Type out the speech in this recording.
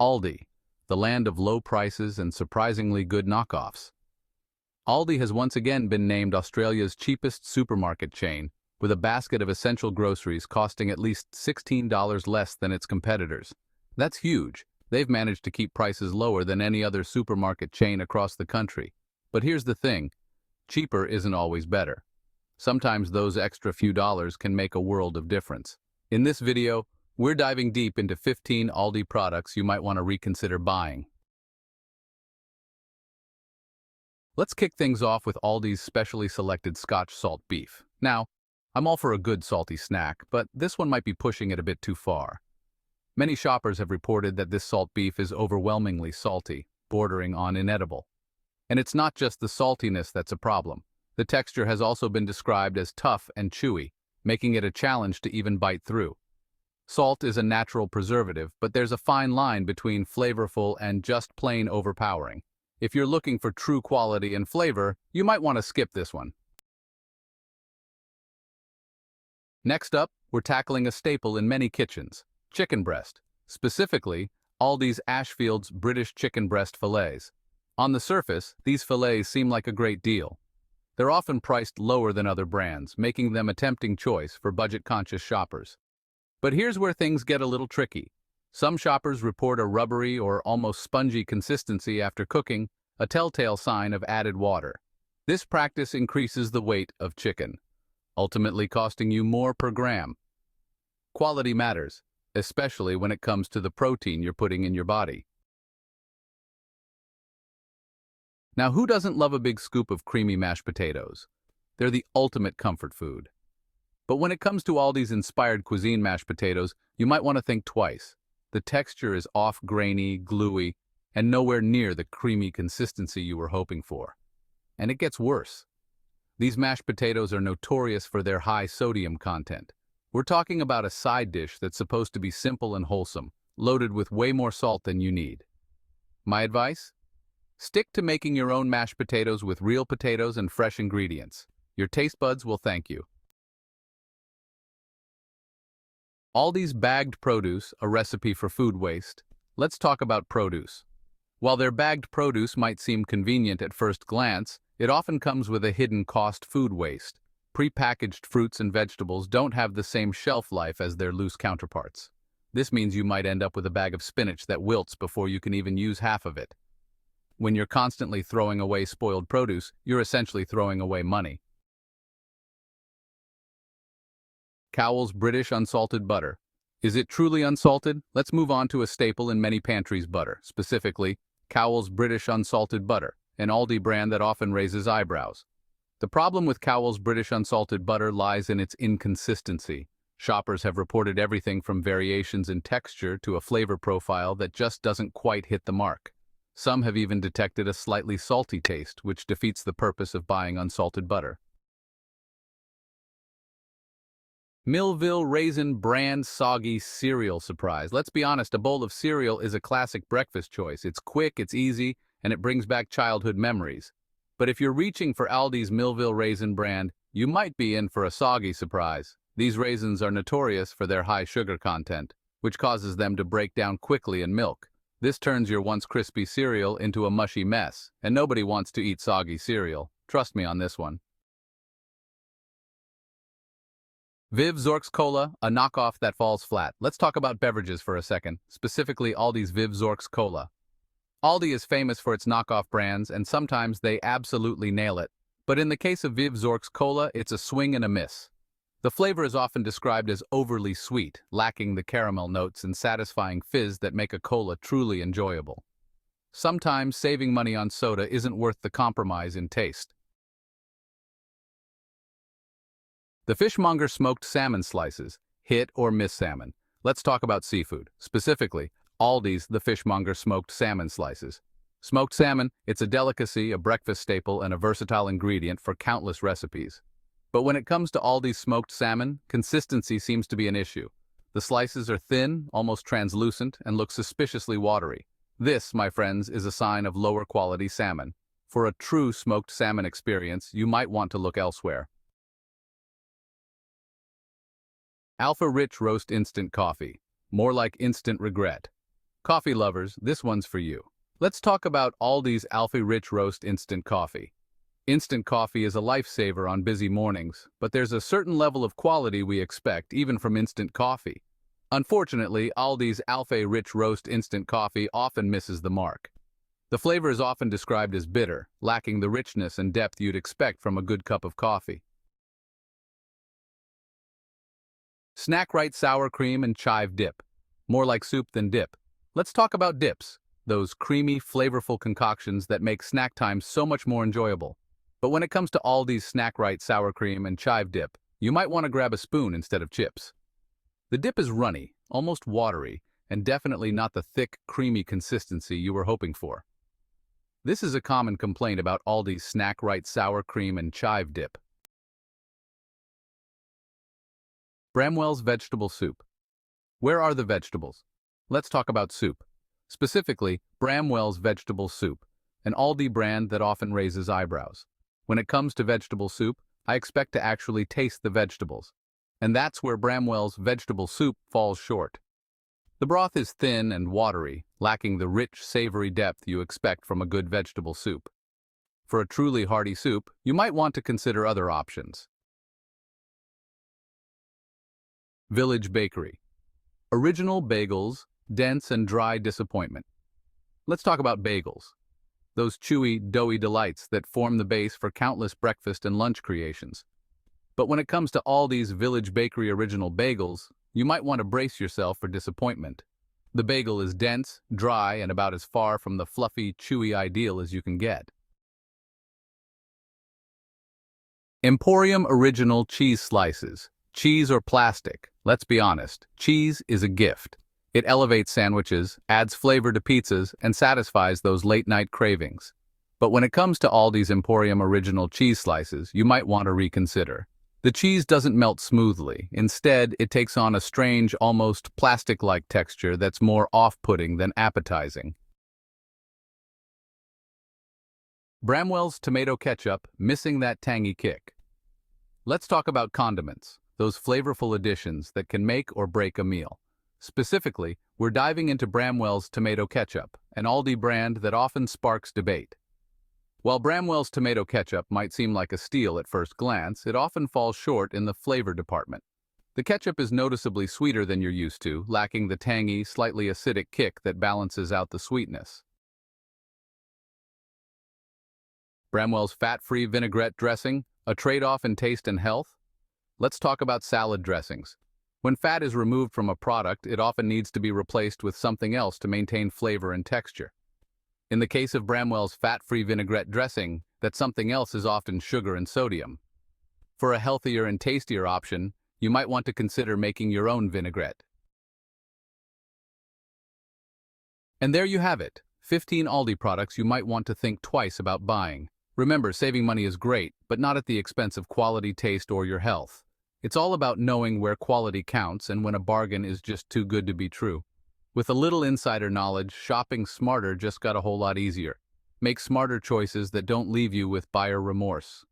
Aldi, the land of low prices and surprisingly good knockoffs. Aldi has once again been named Australia's cheapest supermarket chain, with a basket of essential groceries costing at least $16 less than its competitors. That's huge. They've managed to keep prices lower than any other supermarket chain across the country. But here's the thing, cheaper isn't always better. Sometimes those extra few dollars can make a world of difference. In this video, we're diving deep into 15 Aldi products you might want to reconsider buying. Let's kick things off with Aldi's specially selected Scotch salt beef. Now, I'm all for a good salty snack, but this one might be pushing it a bit too far. Many shoppers have reported that this salt beef is overwhelmingly salty, bordering on inedible. And it's not just the saltiness that's a problem. The texture has also been described as tough and chewy, making it a challenge to even bite through. Salt is a natural preservative, but there's a fine line between flavorful and just plain overpowering. If you're looking for true quality and flavor, you might want to skip this one. Next up, we're tackling a staple in many kitchens, chicken breast, specifically Aldi's Ashfield's British chicken breast fillets. On the surface, these fillets seem like a great deal. They're often priced lower than other brands, making them a tempting choice for budget-conscious shoppers. But here's where things get a little tricky. Some shoppers report a rubbery or almost spongy consistency after cooking, a telltale sign of added water. This practice increases the weight of chicken, ultimately costing you more per gram. Quality matters, especially when it comes to the protein you're putting in your body. Now, who doesn't love a big scoop of creamy mashed potatoes? They're the ultimate comfort food. But when it comes to Aldi's inspired Cuisine mashed potatoes, you might want to think twice. The texture is off-grainy, gluey, and nowhere near the creamy consistency you were hoping for. And it gets worse. These mashed potatoes are notorious for their high sodium content. We're talking about a side dish that's supposed to be simple and wholesome, loaded with way more salt than you need. My advice? Stick to making your own mashed potatoes with real potatoes and fresh ingredients. Your taste buds will thank you. Aldi's bagged produce, a recipe for food waste. Let's talk about produce. While their bagged produce might seem convenient at first glance, it often comes with a hidden cost: food waste. Pre-packaged fruits and vegetables don't have the same shelf life as their loose counterparts. This means you might end up with a bag of spinach that wilts before you can even use half of it. When you're constantly throwing away spoiled produce, you're essentially throwing away money. Cowell's British unsalted butter. Is it truly unsalted? Let's move on to a staple in many pantries: butter, specifically Cowell's British unsalted butter, an Aldi brand that often raises eyebrows. The problem with Cowell's British unsalted butter lies in its inconsistency. Shoppers have reported everything from variations in texture to a flavor profile that just doesn't quite hit the mark. Some have even detected a slightly salty taste, which defeats the purpose of buying unsalted butter. Millville Raisin Bran Soggy Cereal Surprise. Let's be honest, a bowl of cereal is a classic breakfast choice. It's quick, it's easy, and it brings back childhood memories. But if you're reaching for Aldi's Millville Raisin brand, you might be in for a soggy surprise. These raisins are notorious for their high sugar content, which causes them to break down quickly in milk. This turns your once crispy cereal into a mushy mess, and nobody wants to eat soggy cereal. Trust me on this one. Vive Zorx Cola, a knockoff that falls flat. Let's talk about beverages for a second, specifically Aldi's Vive Zorx Cola. Aldi is famous for its knockoff brands, and sometimes they absolutely nail it. But in the case of Vive Zorx Cola, it's a swing and a miss. The flavor is often described as overly sweet, lacking the caramel notes and satisfying fizz that make a cola truly enjoyable. Sometimes saving money on soda isn't worth the compromise in taste. The Fishmonger Smoked Salmon Slices. Hit or miss salmon. Let's talk about seafood, specifically Aldi's The Fishmonger Smoked Salmon Slices. Smoked salmon, it's a delicacy, a breakfast staple, and a versatile ingredient for countless recipes. But when it comes to Aldi's smoked salmon, consistency seems to be an issue. The slices are thin, almost translucent, and look suspiciously watery. This, my friends, is a sign of lower quality salmon. For a true smoked salmon experience, you might want to look elsewhere. Alpha Rich Roast Instant Coffee. More like instant regret. Coffee lovers, this one's for you. Let's talk about Aldi's Alfie Rich Roast Instant Coffee. Instant coffee is a lifesaver on busy mornings, but there's a certain level of quality we expect even from instant coffee. Unfortunately, Aldi's Alfie Rich Roast Instant Coffee often misses the mark. The flavor is often described as bitter, lacking the richness and depth you'd expect from a good cup of coffee. Snack Right Sour Cream and Chive Dip. More like soup than dip. Let's talk about dips, those creamy, flavorful concoctions that make snack time so much more enjoyable. But when it comes to Aldi's Snack Right Sour Cream and Chive Dip, you might want to grab a spoon instead of chips. The dip is runny, almost watery, and definitely not the thick, creamy consistency you were hoping for. This is a common complaint about Aldi's Snack Right Sour Cream and Chive Dip. Bramwell's Vegetable Soup. Where are the vegetables? Let's talk about soup. Specifically, Bramwell's Vegetable Soup, an Aldi brand that often raises eyebrows. When it comes to vegetable soup, I expect to actually taste the vegetables. And that's where Bramwell's Vegetable Soup falls short. The broth is thin and watery, lacking the rich, savory depth you expect from a good vegetable soup. For a truly hearty soup, you might want to consider other options. Village Bakery. Original bagels, dense and dry disappointment. Let's talk about bagels. Those chewy, doughy delights that form the base for countless breakfast and lunch creations. But when it comes to Aldi's Village Bakery original bagels, you might want to brace yourself for disappointment. The bagel is dense, dry, and about as far from the fluffy, chewy ideal as you can get. Emporium Original Cheese Slices. Cheese or plastic? Let's be honest, cheese is a gift. It elevates sandwiches, adds flavor to pizzas, and satisfies those late-night cravings. But when it comes to Aldi's Emporium Original Cheese Slices, you might want to reconsider. The cheese doesn't melt smoothly. Instead, it takes on a strange, almost plastic-like texture that's more off-putting than appetizing. Bramwell's Tomato Ketchup, missing that tangy kick. Let's talk about condiments, those flavorful additions that can make or break a meal. Specifically, we're diving into Bramwell's Tomato Ketchup, an Aldi brand that often sparks debate. While Bramwell's tomato ketchup might seem like a steal at first glance, it often falls short in the flavor department. The ketchup is noticeably sweeter than you're used to, lacking the tangy, slightly acidic kick that balances out the sweetness. Bramwell's fat-free vinaigrette dressing, a trade-off in taste and health? Let's talk about salad dressings. When fat is removed from a product, it often needs to be replaced with something else to maintain flavor and texture. In the case of Bramwell's fat-free vinaigrette dressing, that something else is often sugar and sodium. For a healthier and tastier option, you might want to consider making your own vinaigrette. And there you have it, 15 Aldi products you might want to think twice about buying. Remember, saving money is great, but not at the expense of quality, taste, or your health. It's all about knowing where quality counts and when a bargain is just too good to be true. With a little insider knowledge, shopping smarter just got a whole lot easier. Make smarter choices that don't leave you with buyer remorse.